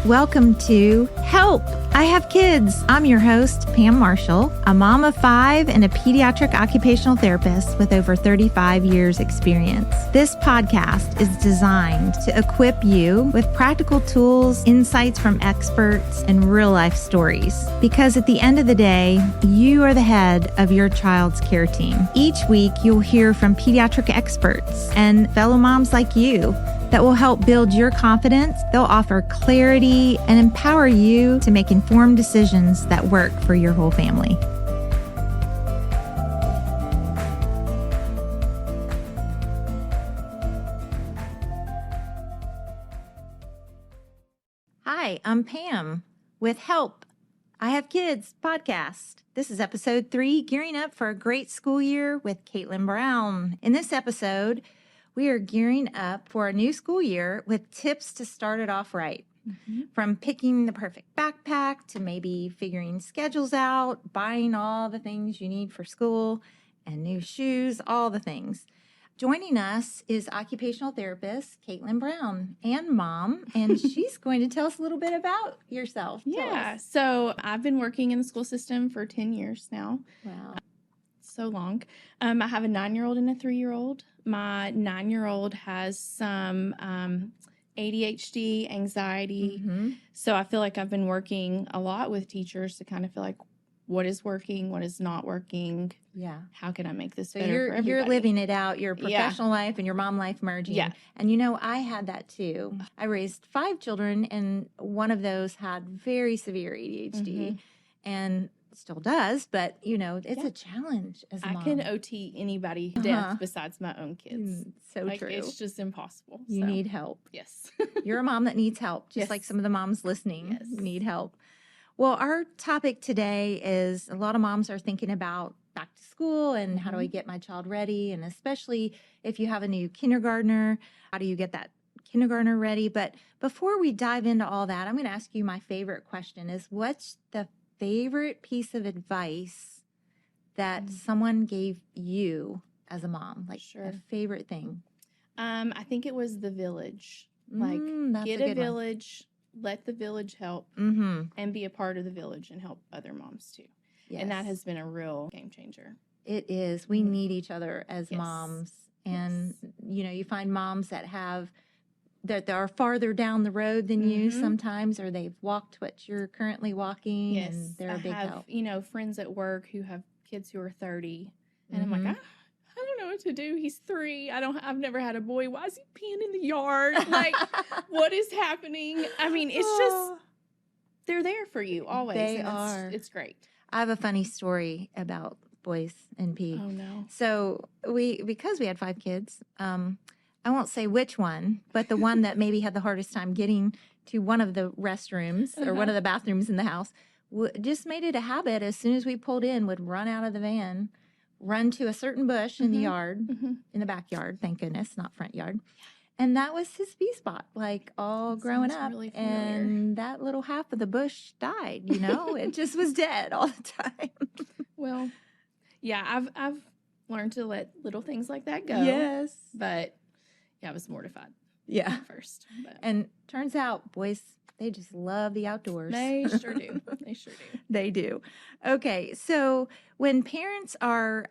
Welcome to Help! I Have Kids. I'm your host, Pam Marshall, a mom of 5 and a pediatric occupational therapist with over 35 years experience. This podcast is designed to equip you with practical tools, insights from experts, and real-life stories. Because at the end of the day, you are the head of your child's care team. Each week, you'll hear from pediatric experts and fellow moms like you that will help build your confidence. They'll offer clarity and empower you to make informed decisions that work for your whole family. Hi, I'm Pam with Help! I Have Kids podcast. This is episode 3, Gearing Up for a Great School Year with Caitlin Brown. In this episode, we are gearing up for a new school year with tips to start it off right. From picking the perfect backpack to maybe figuring schedules out, buying all the things you need for school and new shoes, all the things. Joining us is occupational therapist Caitlin Brown and mom, and she's going to tell us a little bit about yourself. Yeah, so I've been working in the school system for 10 years now. Wow. So long. I have a 9-year-old and a 3-year-old. My 9-year-old has some ADHD, anxiety. So I feel like I've been working a lot with teachers to kind of feel like what is working, what is not working. Yeah. How can I make this So better for everybody? you're living it out, your professional life and your mom life merging. Yeah. And you know, I had that too. I raised 5 children and one of those had very severe ADHD and still does, but you know, it's a challenge as a mom. I can OT anybody to death besides my own kids. So true. It's just impossible. You need help. Yes. You're a mom that needs help, just like some of the moms listening need help. Well, our topic today is a lot of moms are thinking about back to school and how do I get my child ready? And especially if you have a new kindergartner, how do you get that kindergartner ready? But before we dive into all that, I'm going to ask you my favorite question is what's the favorite piece of advice that someone gave you as a mom? Like a favorite thing? I think it was the village. Like get a village, let the village help, and be a part of the village and help other moms too. Yes. And that has been a real game changer. It is. We need each other as moms. And, you know, you find moms that are farther down the road than you sometimes, or they've walked what you're currently walking. Yes. And they're a big help. You know, friends at work who have kids who are 30. And I'm like, I don't know what to do. He's 3. I've never had a boy. Why is he peeing in the yard? Like, what is happening? I mean, it's just, they're there for you always. They are. It's great. I have a funny story about boys and pee. Oh, no. So because we had 5 kids, I won't say which one, but the one that maybe had the hardest time getting to one of the restrooms or one of the bathrooms in the house, just made it a habit as soon as we pulled in, would run out of the van, run to a certain bush in the yard, in the backyard, thank goodness, not front yard. And that was his pee spot, like all growing up. Really and that little half of the bush died, you know? It just was dead all the time. Well, yeah, I've learned to let little things like that go. Yes. But yeah, I was mortified. Yeah. At first. But. And turns out boys, they just love the outdoors. They sure do. They sure do. They do. Okay. So when parents are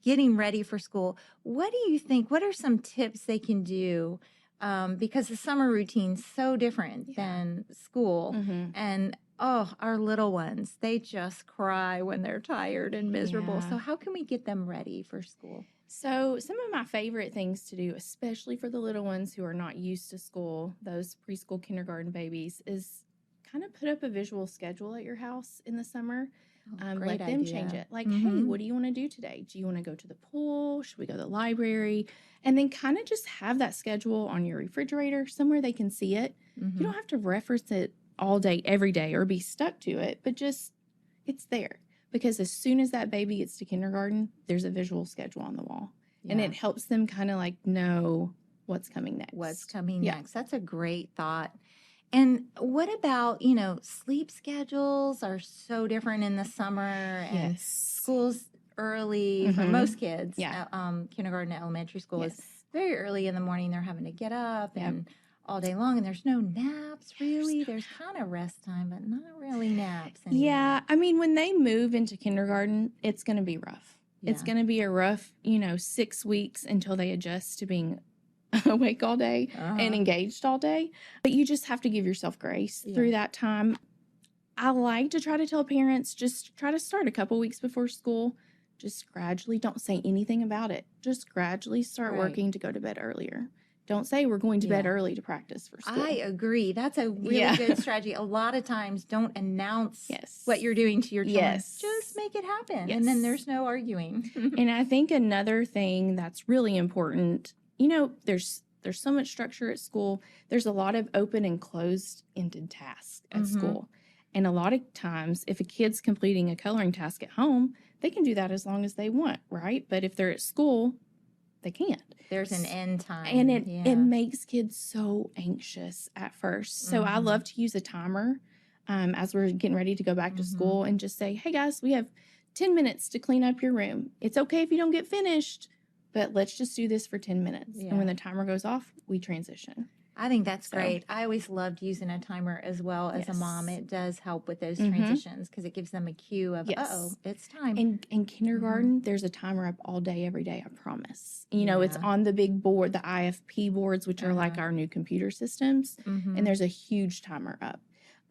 getting ready for school, what do you think? What are some tips they can do? Because the summer routine's so different than school. And our little ones, they just cry when they're tired and miserable. So how can we get them ready for school? So some of my favorite things to do, especially for the little ones who are not used to school, those preschool, kindergarten babies, is kind of put up a visual schedule at your house in the summer. Let them change it. Like, hey, what do you want to do today? Do you want to go to the pool? Should we go to the library? And then kind of just have that schedule on your refrigerator somewhere they can see it. You don't have to reference it all day, every day, or be stuck to it, but just it's there. Because as soon as that baby gets to kindergarten, there's a visual schedule on the wall. Yeah. And it helps them kind of like know what's coming next. What's coming next. That's a great thought. And what about, you know, sleep schedules are so different in the summer and school's early for most kids. Kindergarten and elementary school is very early in the morning. They're having to get up and all day long, and there's no naps really. There's kind of rest time, but not really naps anymore. Yeah, I mean, when they move into kindergarten, it's going to be rough. It's Yeah. going to be a rough, 6 weeks until they adjust to being awake all day and engaged all day. But you just have to give yourself grace through that time. I like to try to tell parents, just try to start a couple weeks before school. Just gradually, don't say anything about it. Just gradually start working to go to bed earlier. Don't say we're going to bed early to practice for school. I agree. That's a really good strategy. A lot of times, don't announce what you're doing to your children. Just make it happen. And then there's no arguing. And I think another thing that's really important, there's so much structure at school. There's a lot of open and closed-ended tasks at school. And a lot of times, if a kid's completing a coloring task at home, they can do that as long as they want, right? But if they're at school, they can't. There's an end time. And it makes kids so anxious at first. So I love to use a timer as we're getting ready to go back to school and just say, hey, guys, we have 10 minutes to clean up your room. It's okay if you don't get finished, but let's just do this for 10 minutes. And when the timer goes off, we transition. I think that's great. I always loved using a timer as well as a mom. It does help with those transitions because it gives them a cue of, it's time. In kindergarten, there's a timer up all day, every day, I promise. It's on the big board, the IFP boards, which are like our new computer systems, and there's a huge timer up.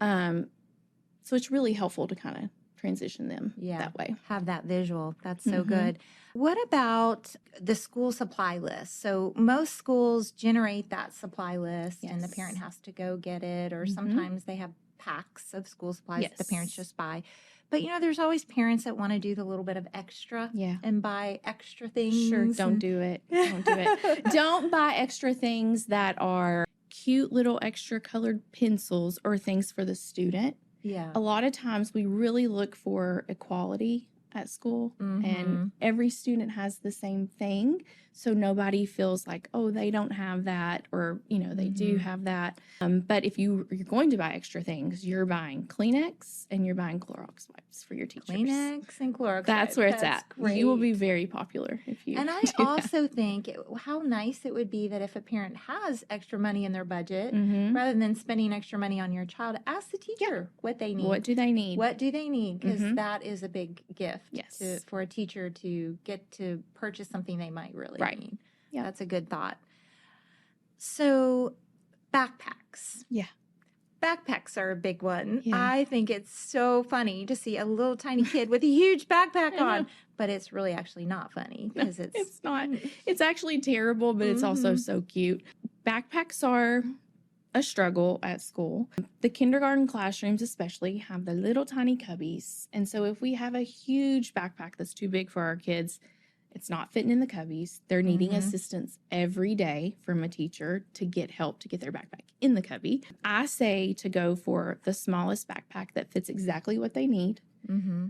So it's really helpful to kind of transition them that way. Have that visual. That's so good. What about the school supply list? So most schools generate that supply list and the parent has to go get it, or sometimes they have packs of school supplies that the parents just buy. But, there's always parents that want to do the little bit of extra and buy extra things. Sure, don't do it. Don't do it. Don't buy extra things that are cute little extra colored pencils or things for the student. Yeah. A lot of times we really look for equality at school and every student has the same thing. So nobody feels like, oh, they don't have that or, they do have that. But if you're going to buy extra things, you're buying Kleenex and you're buying Clorox wipes for your teachers. Kleenex and Clorox That's where it's at. Great. You will be very popular if you And I also think how nice it would be that if a parent has extra money in their budget, rather than spending extra money on your child, ask the teacher what they need. What do they need? What do they need? Because that is a big gift for a teacher to get to purchase something they might really need. Yeah. That's a good thought. So backpacks. Yeah. Backpacks are a big one. Yeah. I think it's so funny to see a little tiny kid with a huge backpack on, but it's really actually not funny because it's not. It's actually terrible, but it's also so cute. Backpacks are a struggle at school. The kindergarten classrooms especially have the little tiny cubbies. And so if we have a huge backpack that's too big for our kids, it's not fitting in the cubbies. They're needing assistance every day from a teacher to get help to get their backpack in the cubby. I say to go for the smallest backpack that fits exactly what they need.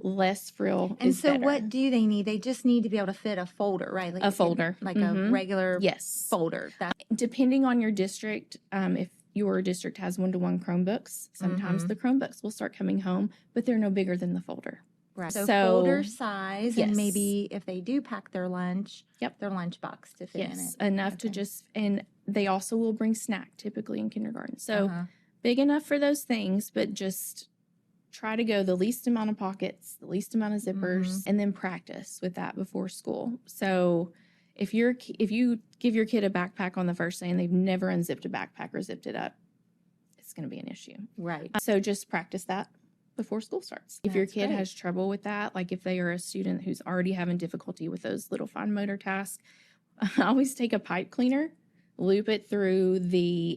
Less frill and is so better. What do they need? They just need to be able to fit a folder, right? Like a folder. Like a regular folder. Depending on your district, if your district has one-to-one Chromebooks, sometimes the Chromebooks will start coming home, but they're no bigger than the folder. Right. So folder size, and maybe if they do pack their lunch, their lunchbox to fit in it. Enough to and they also will bring snack typically in kindergarten. So big enough for those things, but just try to go the least amount of pockets, the least amount of zippers, and then practice with that before school. So if you give your kid a backpack on the first day and they've never unzipped a backpack or zipped it up, it's going to be an issue. Right. So just practice that before school starts. If your kid has trouble with that, like if they are a student who's already having difficulty with those little fine motor tasks, I always take a pipe cleaner, loop it through the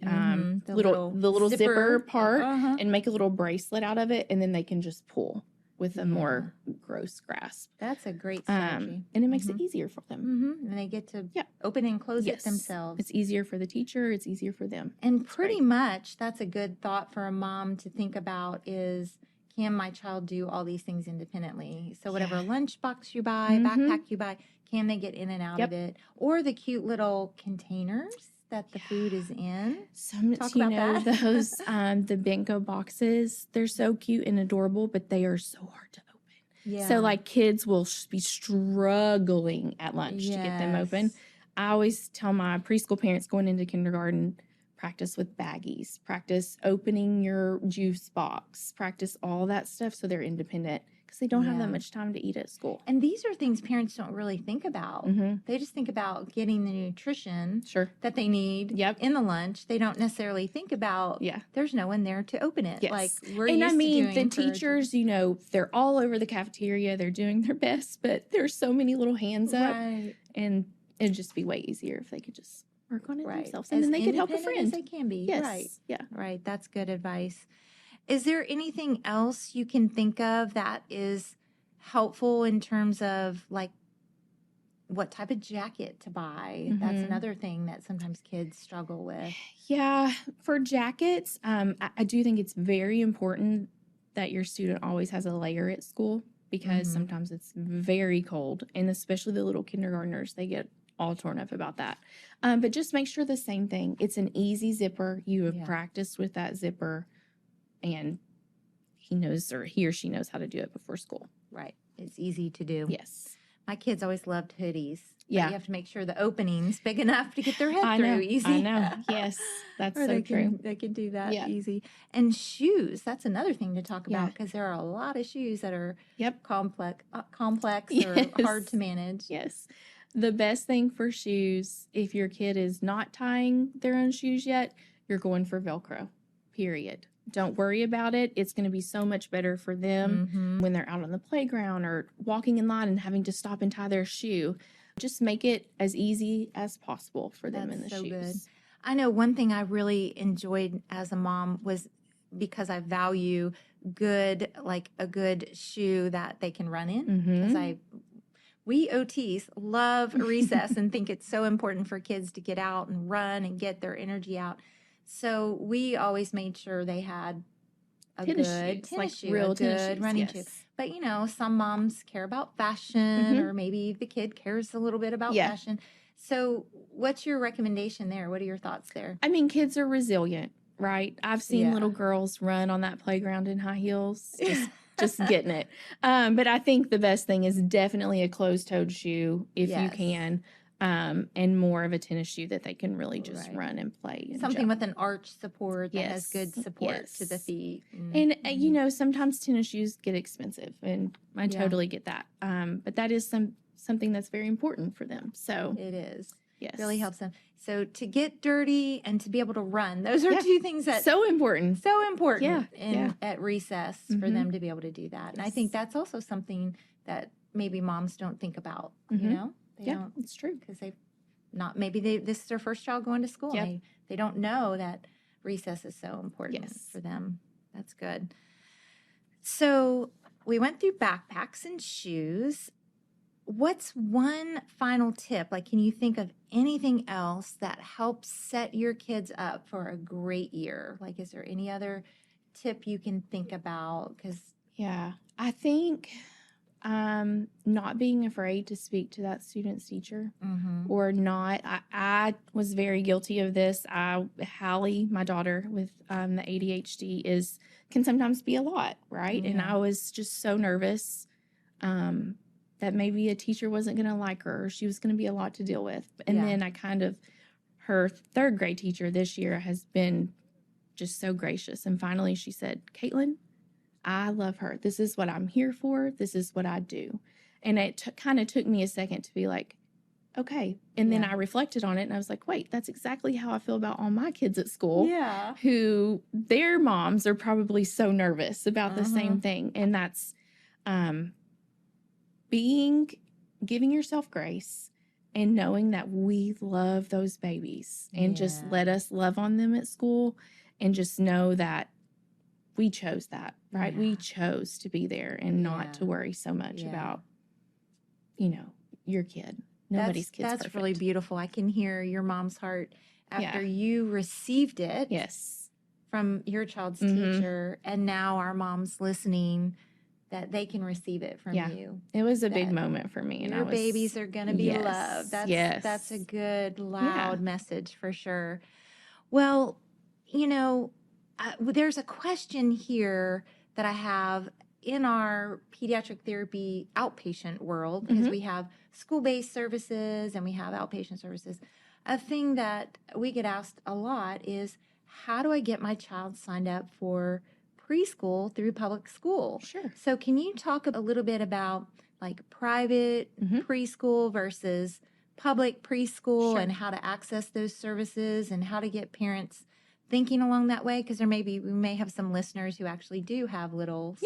little zipper part and make a little bracelet out of it, and then they can just pull with a more gross grasp. That's a great strategy. And it makes it easier for them. And they get to open and close it themselves. It's easier for the teacher. It's easier for them. And pretty much that's a good thought for a mom to think about is, can my child do all these things independently? So whatever lunchbox you buy, backpack you buy, can they get in and out of it? Or the cute little containers that the food is in. Talk about that. Those the Benko boxes, they're so cute and adorable, but they are so hard to open. Yeah. So like kids will be struggling at lunch to get them open. I always tell my preschool parents going into kindergarten, practice with baggies, practice opening your juice box, practice all that stuff so they're independent because they don't have that Yeah. much time to eat at school. And these are things parents don't really think about. Mm-hmm. They just think about getting the nutrition Sure. that they need Yep. in the lunch. They don't necessarily think about Yeah. there's no one there to open it. Yes. Like we're And used I mean, to the doing for- teachers, they're all over the cafeteria. They're doing their best, but there's so many little hands up. Right. And it'd just be way easier if they could just work on it Right. themselves. And As then they could help a independent friend. as they can be. Yes. Right. Yeah. Right. That's good advice. Is there anything else you can think of that is helpful in terms of like what type of jacket to buy? That's Mhm. another thing that sometimes kids struggle with. Yeah. For jackets, I do think it's very important that your student always has a layer at school because Mhm. sometimes it's very cold. And especially the little kindergartners, they get all torn up about that. But just make sure the same thing. It's an easy zipper. You have Yeah. practiced with that zipper and he or she knows how to do it before school. Right. It's easy to do. Yes. My kids always loved hoodies. But Yeah. you have to make sure the opening's big enough to get their head I through know. easy. I know. Yes. That's Or so they true. they can do that Yeah. easy. And shoes, that's another thing to talk Yeah. about because there are a lot of shoes that are Yep. complex or Yes. hard to manage. Yes. The best thing for shoes, if your kid is not tying their own shoes yet, you're going for Velcro, period. Don't worry about it. It's going to be so much better for them Mhm. when they're out on the playground or walking in line and having to stop and tie their shoe. Just make it as easy as possible for them in the That's so shoes. good. I know one thing I really enjoyed as a mom was because I value good, like a good shoe that they can run in. Because Mhm. we OTs love recess and think it's so important for kids to get out and run and get their energy out. So we always made sure they had a Tennis good shoes, tennis like shoe, real a tennis good shoes, running shoe. yes. But some moms care about fashion, Mhm. or maybe the kid cares a little bit about Yeah. fashion. So, what's your recommendation there? What are your thoughts there? I mean, kids are resilient, right? I've seen Yeah. little girls run on that playground in high heels, just getting it. But I think the best thing is definitely a closed-toed shoe if you Yes. can, and more of a tennis shoe that they can really just Right. run and play. And Something jump. with an arch support that has good Yes. support to the Yes. feet. And Mhm. sometimes tennis shoes get expensive, and I Yeah. totally get that. But that is something that's very important for them. So It is. yes, Really helps them. So to get dirty and to be able to run, those are Yeah. two things that so important. so important Yeah. at recess for Mhm. them to be able to do that. And I think that's also something that maybe moms don't think about, Mhm. They Yeah, don't, it's true. because this is their first child going to school. Yep. And they don't know that recess is so important Yes. for them. That's good. So we went through backpacks and shoes. What's one final tip? Like, can you think of anything else that helps set your kids up for a great year? Like, is there any other tip you can think about? Because Yeah, I think not being afraid to speak to that student's teacher or not. I was very guilty of this. Hallie, my daughter with the ADHD, can sometimes be a lot, right? And Yeah. I was just so nervous that maybe a teacher wasn't going to like her or she was going to be a lot to deal with. And Yeah. then her third grade teacher this year has been just so gracious. And finally she said, Caitlin, I love her. This is what I'm here for. This is what I do. And it kind of took me a second to be like, okay. And then Yeah. I reflected on it and I was like, wait, that's exactly how I feel about all my kids at school Yeah. who their moms are probably so nervous about the Uh-huh. same thing. And that's giving yourself grace and knowing that we love those babies and just Yeah. let us love on them at school and just know that we chose that, right? Yeah. We chose to be there and Yeah. not to worry so much Yeah. about, your kid. Nobody's kid's That's perfect. really beautiful. I can hear your mom's heart after you received it Yes. from your child's Mhm. teacher, and now our moms listening that they can receive it from Yeah. you. It was a big That moment for me. And Your I was, babies are going to be Yes, loved. yes. That's a good, loud message for sure. Well, there's a question here that I have in our pediatric therapy outpatient world, because Mhm. we have school-based services and we have outpatient services. a thing that we get asked a lot is, how do I get my child signed up for preschool through public school? Sure. So can you talk a little bit about like private preschool versus public preschool Sure. and how to access those services and how to get parents thinking along that way? Because we may have some listeners who actually do have littles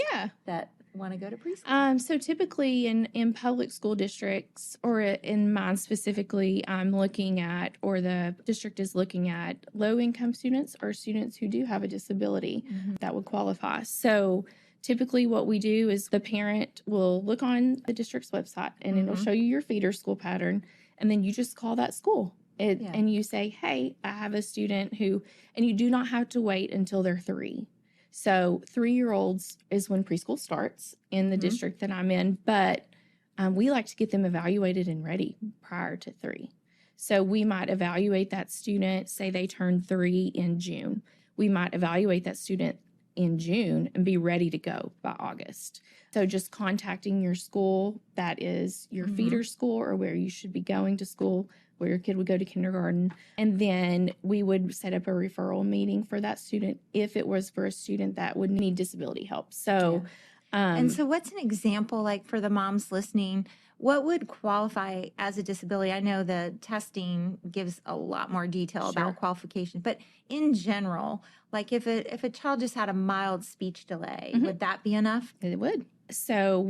that want to go to preschool. So typically in public school districts, or in mine specifically, I'm looking at, or the district is looking at, low-income students or students who do have a disability that would qualify. So typically what we do is the parent will look on the district's website and it'll show you your feeder school pattern, and then you just call that school. And you say, hey, I have a student who, and you do not have to wait until they're 3. So 3-year-olds is when preschool starts in the district that I'm in, but we like to get them evaluated and ready prior to 3. So we might evaluate that student, say they turn 3 in June. We might evaluate that student in June and be ready to go by August. So just contacting your school that is your feeder school, or where you should be going to school, where your kid would go to kindergarten. And then we would set up a referral meeting for that student if it was for a student that would need disability help. So, and so what's an example, like for the moms listening, what would qualify as a disability? I know the testing gives a lot more detail about qualification, but in general, like if a child just had a mild speech delay, would that be enough? It would. So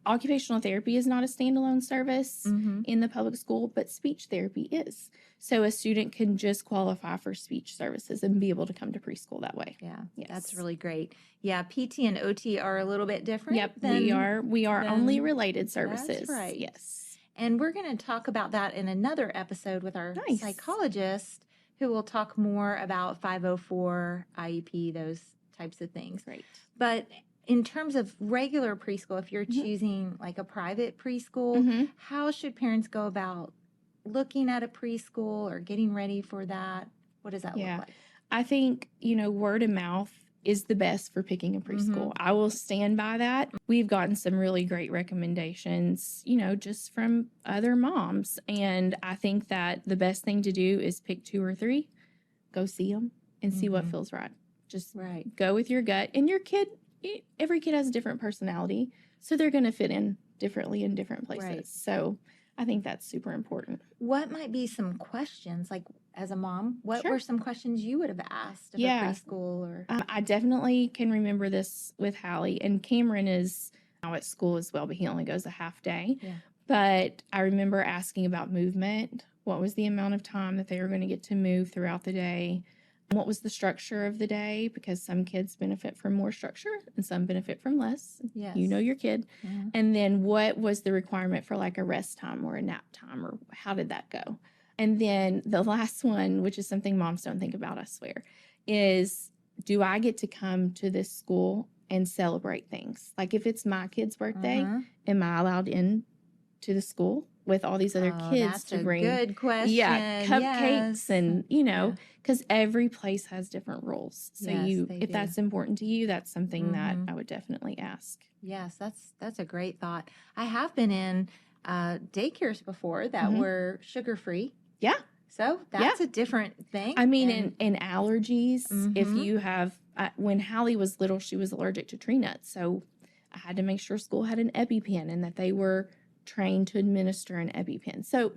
occupational therapy is not a standalone service in the public school, but speech therapy is. So a student can just qualify for speech services and be able to come to preschool that way. Yeah, yes. That's really great. Yeah, PT and OT are a little bit different. Yep, we are only related services. That's right. Yes. And we're going to talk about that in another episode with our psychologist, who will talk more about 504, IEP, those types of things. Great. But in terms of regular preschool, if you're choosing like a private preschool, how should parents go about looking at a preschool or getting ready for that? What does that look like? I think, word of mouth is the best for picking a preschool. I will stand by that. We've gotten some really great recommendations, just from other moms. And I think that the best thing to do is pick 2 or 3, go see them and see what feels right. Just go with your gut. And your kid, every kid has a different personality, so they're going to fit in differently in different places. Right. So I think that's super important. What might be some questions, like as a mom, what were some questions you would have asked of a preschool? Or I definitely can remember this with Hallie, and Cameron is now at school as well, but he only goes a half day. Yeah. But I remember asking about movement. What was the amount of time that they were going to get to move throughout the day? What was the structure of the day? Because some kids benefit from more structure and some benefit from less. Yes. You know your kid. Mm-hmm. And then what was the requirement for like a rest time or a nap time, or how did that go? And then the last one, which is something moms don't think about, I swear, is, do I get to come to this school and celebrate things? Like if it's my kid's birthday, am I allowed in to the school with all these other kids to bring? Good question. Yeah, cupcakes and, because every place has different rules. So if that's important to you, that's something that I would definitely ask. Yes, that's a great thought. I have been in daycares before that were sugar-free. Yeah. So that's a different thing. I mean, in allergies, if you have, when Hallie was little, she was allergic to tree nuts. So I had to make sure school had an EpiPen and that they were trained to administer an EpiPen. So,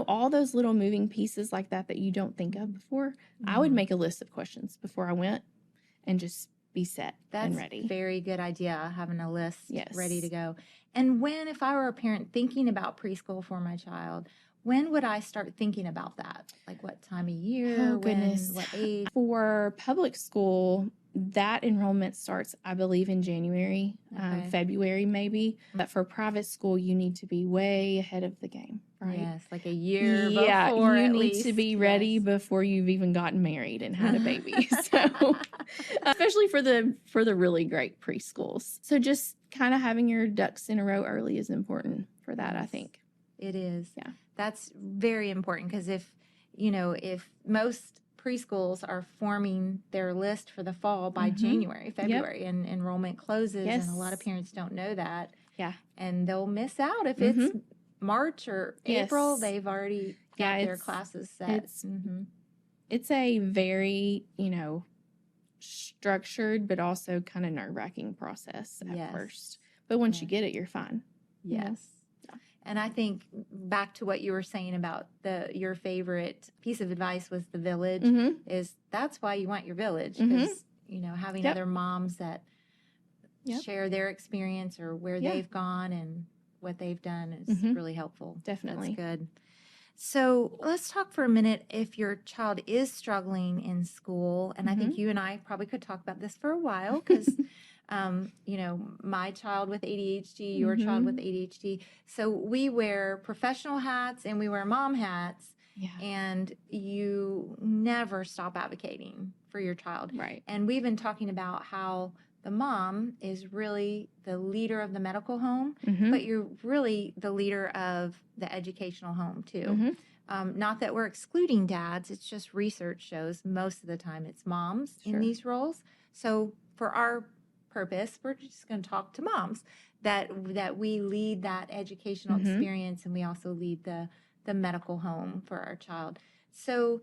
all those little moving pieces like that you don't think of before, I would make a list of questions before I went and just be set and ready. That's a very good idea, having a list ready to go. And if I were a parent thinking about preschool for my child, when would I start thinking about that? Like what time of year? Oh, goodness. What age? For public school, that enrollment starts, I believe, in January, February maybe. But for private school, you need to be way ahead of the game, right? Yes, like a year before. Yeah, you need least. to be ready before you've even gotten married and had a baby. So, especially for the really great preschools. So just kind of having your ducks in a row early is important for that, I think. It is. Yeah. That's very important because if most preschools are forming their list for the fall by January, February, and enrollment closes, and a lot of parents don't know that. Yeah. And they'll miss out if it's March or April. They've already Yeah, got their it's classes set. it's a very, structured but also kind of nerve-wracking process at Yes. first. But once you Yes. get it, you're fine. Yes. Yeah. And I think back to what you were saying about your favorite piece of advice was the village, is that's why you want your village, because, having Yep. other moms that Yep. share their experience or where Yeah. they've gone and what they've done is really helpful. Definitely. That's good. So let's talk for a minute if your child is struggling in school. And I think you and I probably could talk about this for a while because, my child with ADHD, your child with ADHD. So we wear professional hats and we wear mom hats. Yeah. And you never stop advocating for your child. Right. And we've been talking about how the mom is really the leader of the medical home, but you're really the leader of the educational home too. Not that we're excluding dads, it's just research shows most of the time it's moms in these roles. So for our purpose, we're just going to talk to moms that we lead that educational experience, and we also lead the medical home for our child. So,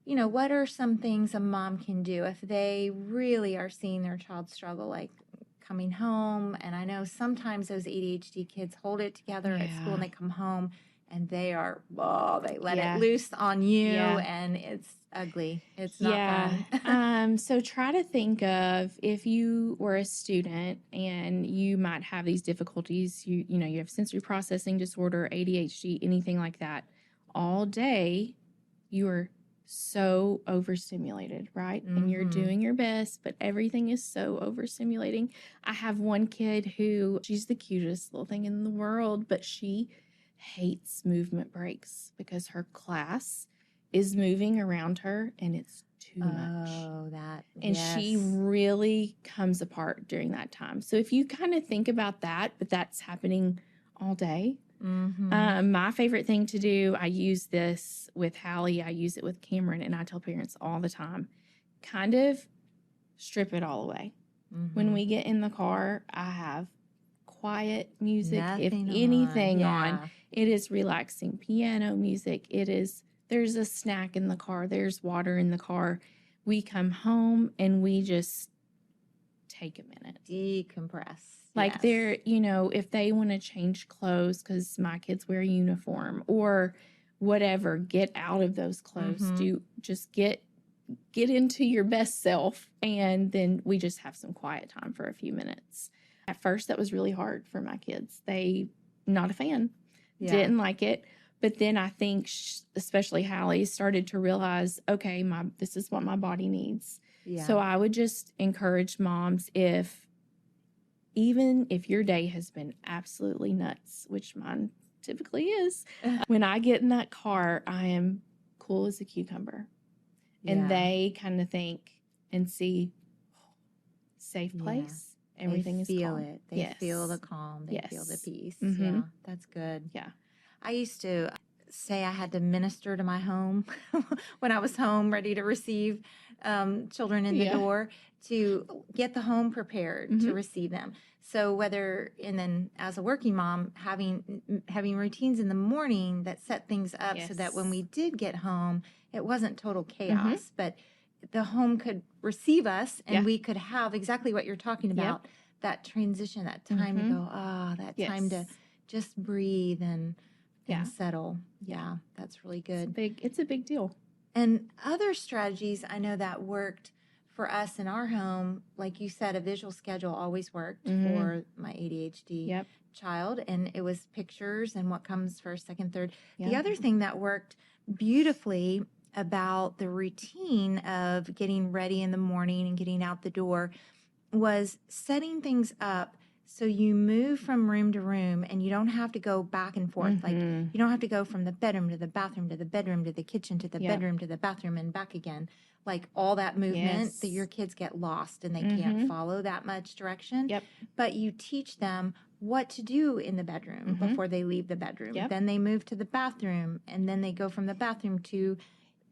what are some things a mom can do if they really are seeing their child struggle, like coming home? And I know sometimes those ADHD kids hold it together at school and they come home and they let it loose on you and it's ugly. It's not fun. So try to think of if you were a student and you might have these difficulties, you have sensory processing disorder, ADHD, anything like that. All day you are so overstimulated, right? And you're doing your best, but everything is so overstimulating. I have one kid who, she's the cutest little thing in the world, but she hates movement breaks because her class is moving around her and it's too much. And she really comes apart during that time. So if you kind of think about that, but that's happening all day. My favorite thing to do, I use this with Hallie, I use it with Cameron, and I tell parents all the time, kind of strip it all away. When we get in the car, I have quiet music, if anything on. It is relaxing piano music. There's a snack in the car. There's water in the car. We come home and we just take a minute. Decompress. Like they're, if they want to change clothes because my kids wear a uniform or whatever, get out of those clothes. Just get into your best self. And then we just have some quiet time for a few minutes. At first, that was really hard for my kids. They, not a fan, didn't like it. But then I think, especially Hallie, started to realize, okay, this is what my body needs. So I would just encourage moms, even if your day has been absolutely nuts, which mine typically is, when I get in that car, I am cool as a cucumber. And they kind of think and see, safe place. Everything is calm. They feel it. They feel the calm. They feel the peace. Yeah, that's good. Yeah. I used to say I had to minister to my home when I was home ready to receive children in the door, to get the home prepared to receive them. So and then as a working mom, having routines in the morning that set things up so that when we did get home, it wasn't total chaos, but the home could receive us and we could have exactly what you're talking about, that transition, that time to go, that time to just breathe and settle. Yeah, that's really good. It's a big deal. And other strategies I know that worked for us in our home, like you said, a visual schedule always worked for my ADHD child, and it was pictures and what comes first, second, third. The other thing that worked beautifully about the routine of getting ready in the morning and getting out the door was setting things up so you move from room to room and you don't have to go back and forth. Like you don't have to go from the bedroom to the bathroom to the bedroom to the kitchen to the bedroom to the bathroom and back again. Like all that movement that your kids get lost and they can't follow that much direction. But you teach them what to do in the bedroom before they leave the bedroom. Then they move to the bathroom and then they go from the bathroom to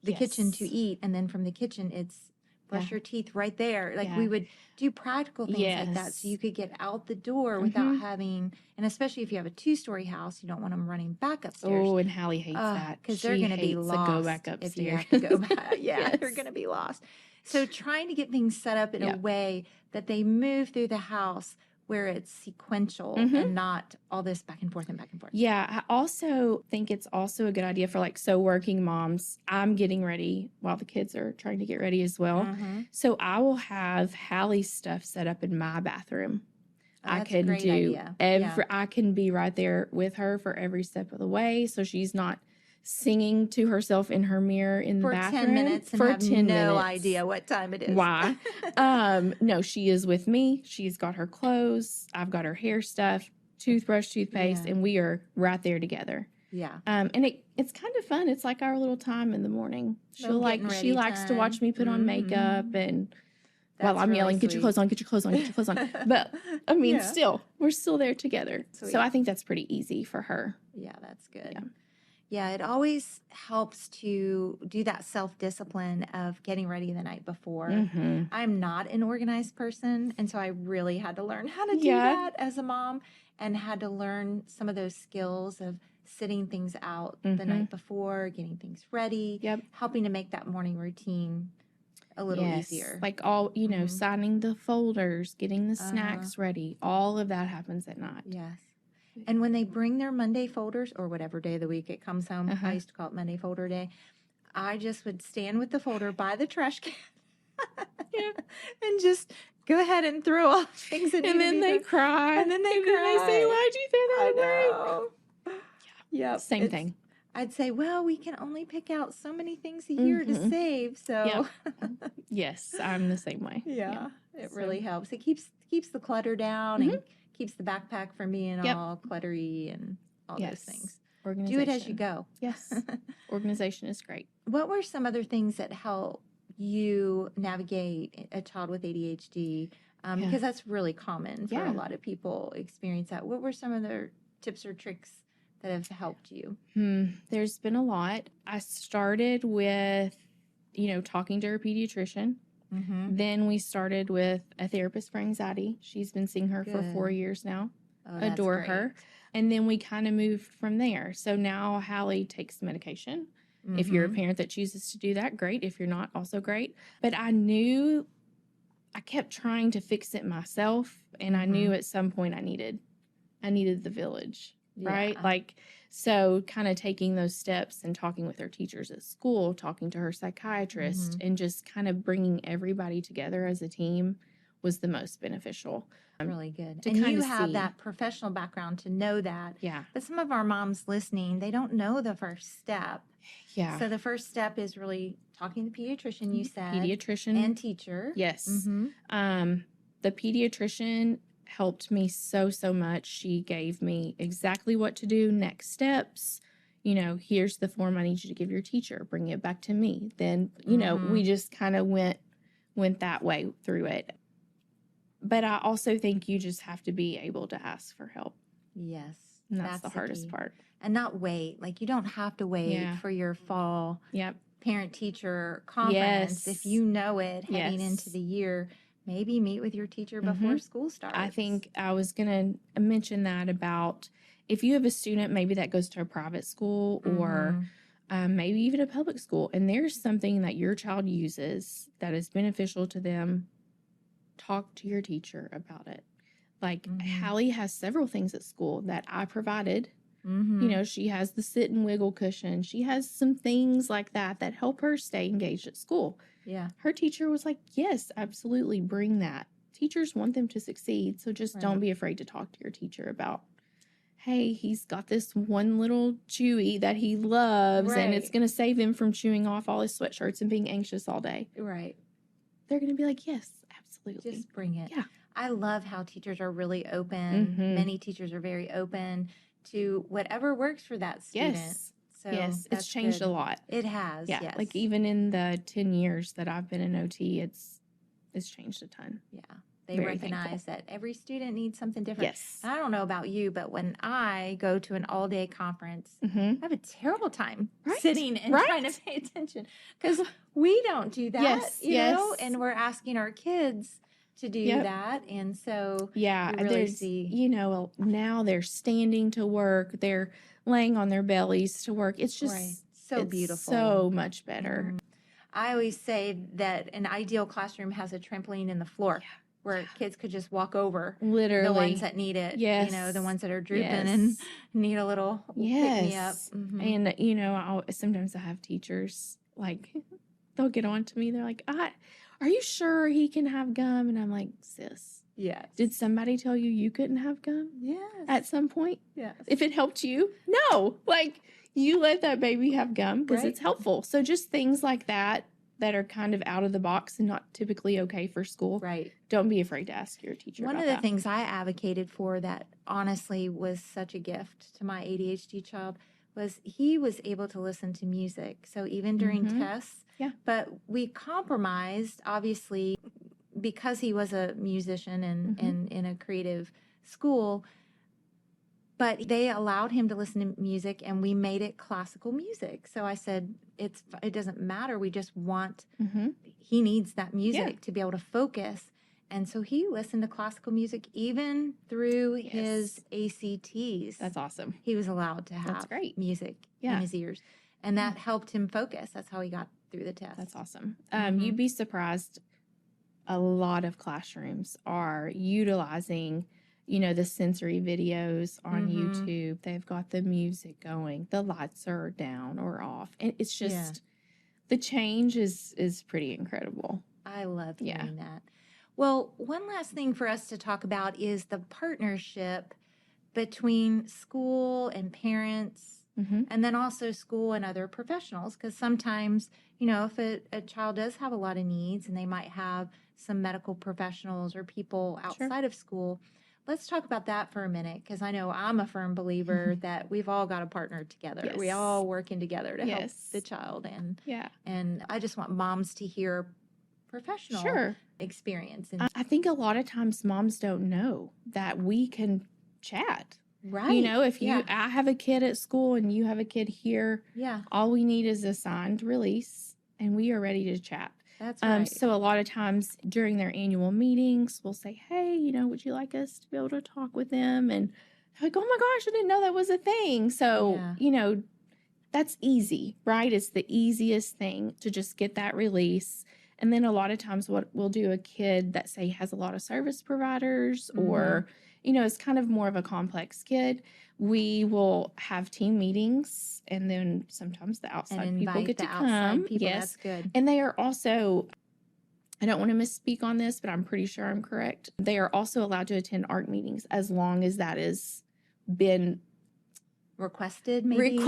the kitchen to eat. And then from the kitchen, it's brush Yeah. your teeth right there. Like Yeah. we would do practical things like that so Yes. you could get out the door without having, and especially if you have a 2-story house, you don't want them running back upstairs. Oh, and Hallie hates that. Because they're She going to be hates to go lost back if you upstairs. have to go back. Yeah, you're Yes. going to be lost. So trying to get things set up in a Yep. way that they move through the house where it's sequential and not all this back and forth and back and forth. Yeah, I also think it's also a good idea for like, so working moms, I'm getting ready while the kids are trying to get ready as well. So I will have Hallie's stuff set up in my bathroom. Oh, I that's a can great do idea. I can be right there with her for every step of the way. So she's not singing to herself in her mirror in For the bathroom 10 minutes and for have 10 no minutes. idea what time it is. Why? No, she is with me. She's got her clothes. I've got her hair stuff, toothbrush, toothpaste, Yeah. and we are right there together. Yeah. And it's kind of fun. It's like our little time in the morning. Little getting She ready likes to watch time. me put on makeup and while That's I'm really yelling, get your sweet. clothes on, get your clothes on, get your clothes on. But I mean, Yeah. still, we're still there together. Sweet. So I think that's pretty easy for her. Yeah, that's good. Yeah. Yeah, it always helps to do that self-discipline of getting ready the night before. I'm not an organized person, and so I really had to learn how to do that as a mom and had to learn some of those skills of sitting things out the night before, getting things ready, helping to make that morning routine a little easier. Like all, signing the folders, getting the snacks ready, all of that happens at night. Yes. And when they bring their Monday folders, or whatever day of the week it comes home, I used to call it Monday folder day, I just would stand with the folder by the trash can and just go ahead and throw all the things that need to be And then they cry. And then they Then cry. they say, why'd you throw that away? know. Yeah. Same thing. I'd say, well, we can only pick out so many things a year to save. So Yes, I'm the same way. yeah, it really helps. It keeps the clutter down and keeps the backpack from being all cluttery and all those things. Do it as you go. Yes. Organization is great. What were some other things that help you navigate a child with ADHD? Because that's really common for a lot of people experience that. What were some of the tips or tricks that have helped you? There's been a lot. I started with, talking to her pediatrician. Then we started with a therapist for anxiety. She's been seeing her for 4 years now. Oh, that's Adore great. her. And then we kind of moved from there. So now Hallie takes medication. If you're a parent that chooses to do that, great. If you're not, also great. But I knew I kept trying to fix it myself. And I knew at some point I needed the village, right? Yeah. Like, so kind of taking those steps and talking with her teachers at school, talking to her psychiatrist, and just kind of bringing everybody together as a team was the most beneficial. Really good. To And you kinda have see. that professional background to know that. Yeah. But some of our moms listening, they don't know the first step. Yeah. So the first step is really talking to the pediatrician, you said. Pediatrician. And teacher. Yes. Mm-hmm. The pediatrician helped me so much. She gave me exactly what to do, next steps. Here's the form I need you to give your teacher. Bring it back to me. Then, we just kind of went that way through it. But I also think you just have to be able to ask for help. Yes. And that's the hardest key. part. And not wait. Like, you don't have to wait for your fall parent-teacher conference. If you know it heading into the year, maybe meet with your teacher before school starts. I think I was going to mention that about if you have a student maybe that goes to a private school or maybe even a public school, and there's something that your child uses that is beneficial to them, talk to your teacher about it. Like Hallie has several things at school that I provided. She has the sit and wiggle cushion. She has some things like that help her stay engaged at school. Yeah. Her teacher was like, yes, absolutely, bring that. Teachers want them to succeed, so just don't be afraid to talk to your teacher about, hey, he's got this one little chewy that he loves, and it's going to save him from chewing off all his sweatshirts and being anxious all day. Right. They're going to be like, yes, absolutely. Just bring it. Yeah. I love how teachers are really open. Many teachers are very open to whatever works for that student. Yes. So yes, that's it's changed good. a lot. It has, Yeah, yes. like even in the 10 years that I've been in OT, it's changed a ton. Yeah. They Very recognize thankful. that every student needs something different. Yes. And I don't know about you, but when I go to an all-day conference, Mm-hmm. I have a terrible time Right. sitting and Right. trying to pay attention because we don't do that, Yes, you know, yes. and we're asking our kids to do Yep. that. And so Yeah, you really there's, see. you know, now they're standing to work, they're laying on their bellies to work. It's just, Right. So it's beautiful. so much better. I always say that an ideal classroom has a trampoline in the floor where kids could just walk over. Literally. The ones that need it. Yes. You know, the ones that are drooping Yes. and need a little pick me up. Yes. And, you know, sometimes I have teachers, like, they'll get on to me. They're like, are you sure he can have gum? And I'm like, sis, Yes. did somebody tell you you couldn't have gum Yes. at some point? Yes. If it helped you? No. Like, you let that baby have gum because Right. it's helpful. So just things like that are kind of out of the box and not typically okay for school. Right. Don't be afraid to ask your teacher One about of the that. things I advocated for that honestly was such a gift to my ADHD child was he was able to listen to music. So even during tests, but we compromised, obviously, because he was a musician and in a creative school, but they allowed him to listen to music and we made it classical music. So I said, it doesn't matter. We just want, he needs that music to be able to focus. And so he listened to classical music even through his ACTs. That's awesome. He was allowed to have music in his ears. And that helped him focus. That's how he got through the test. That's awesome. You'd be surprised. A lot of classrooms are utilizing, you know, the sensory videos on YouTube. They've got the music going. The lights are down or off. And it's just, the change is pretty incredible. I love hearing that. Well, one last thing for us to talk about is the partnership between school and parents, and then also school and other professionals. Because sometimes, you know, if a child does have a lot of needs and they might have some medical professionals or people outside of school, let's talk about that for a minute. Because I know I'm a firm believer that we've all got to partner together. Yes. We all working together to help the child. And I just want moms to hear professional experience. And I think a lot of times moms don't know that we can chat. Right. You know, if I have a kid at school and you have a kid here, all we need is a signed release and we are ready to chat. That's right. So a lot of times during their annual meetings, we'll say, hey, you know, would you like us to be able to talk with them? And they're like, oh my gosh, I didn't know that was a thing. So, you know, that's easy, right? It's the easiest thing to just get that release. And then a lot of times what we'll do, a kid that say has a lot of service providers or, you know, it's kind of more of a complex kid, we will have team meetings and then sometimes the outside people get to come. That's good. And they are also, I don't want to misspeak on this, but I'm pretty sure I'm correct. They are also allowed to attend ARC meetings as long as that has been requested, maybe?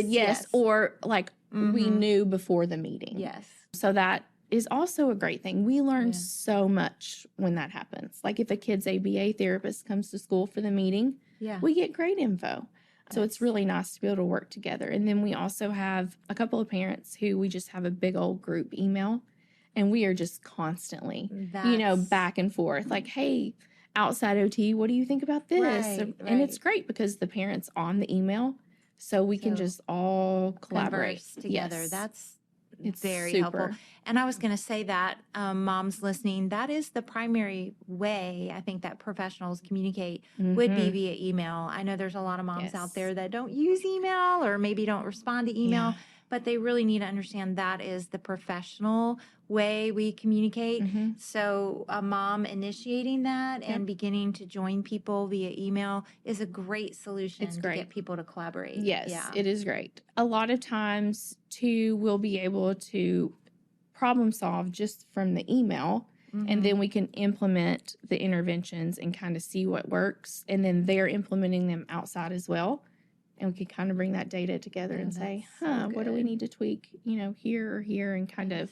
Yes. Or like we knew before the meeting. Yes. So that is also a great thing. We learn so much when that happens. Like if a kid's ABA therapist comes to school for the meeting, we get great info. So it's really nice to be able to work together. And then we also have a couple of parents who we just have a big old group email and we are just constantly, you know, back and forth like, hey, outside OT, what do you think about this? And it's great because the parents on the email, so we can just all collaborate together. It's very super helpful. And I was going to say that moms listening, that is the primary way I think that professionals communicate would be via email. I know there's a lot of moms out there that don't use email or maybe don't respond to email, but they really need to understand that is the professional way we communicate. So a mom initiating that and beginning to join people via email is a great solution to get people to collaborate. Yes, it is great. A lot of times too, we'll be able to problem solve just from the email and then we can implement the interventions and kind of see what works. And then they're implementing them outside as well. And we can kind of bring that data together and say, what do we need to tweak, you know, here or here and kind of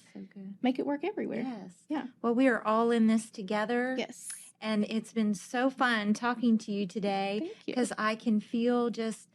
make it work everywhere. Yes. Yeah. Well, we are all in this together. Yes. And it's been so fun talking to you today. Thank you. Because I can feel just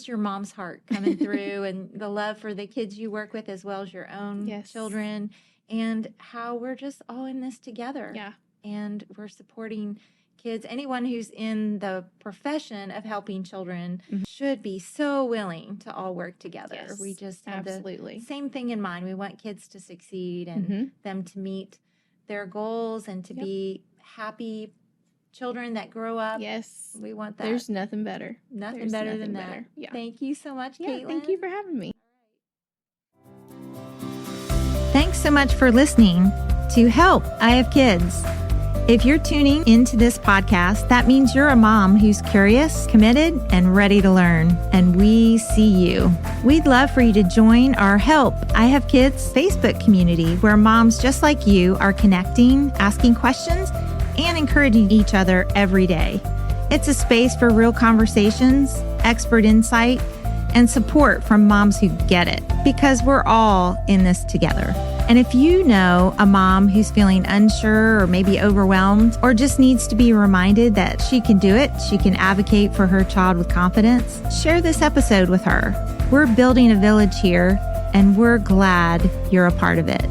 your mom's heart coming through and the love for the kids you work with as well as your own children and how we're just all in this together. Yeah. and we're supporting kids. Anyone who's in the profession of helping children should be so willing to all work together. Yes, We just have absolutely. the same thing in mind. We want kids to succeed and them to meet their goals and to be happy children that grow up. Yes. We want that. There's nothing better. Nothing better than that. Yeah. Thank you so much, Caitlin. Thank you for having me. Thanks so much for listening to Help, I Have Kids. If you're tuning into this podcast, that means you're a mom who's curious, committed, and ready to learn. And we see you. We'd love for you to join our Help, I Have Kids Facebook community, where moms just like you are connecting, asking questions, and encouraging each other every day. It's a space for real conversations, expert insight, and support from moms who get it, because we're all in this together. And if you know a mom who's feeling unsure or maybe overwhelmed, or just needs to be reminded that she can do it, she can advocate for her child with confidence, share this episode with her. We're building a village here, and we're glad you're a part of it.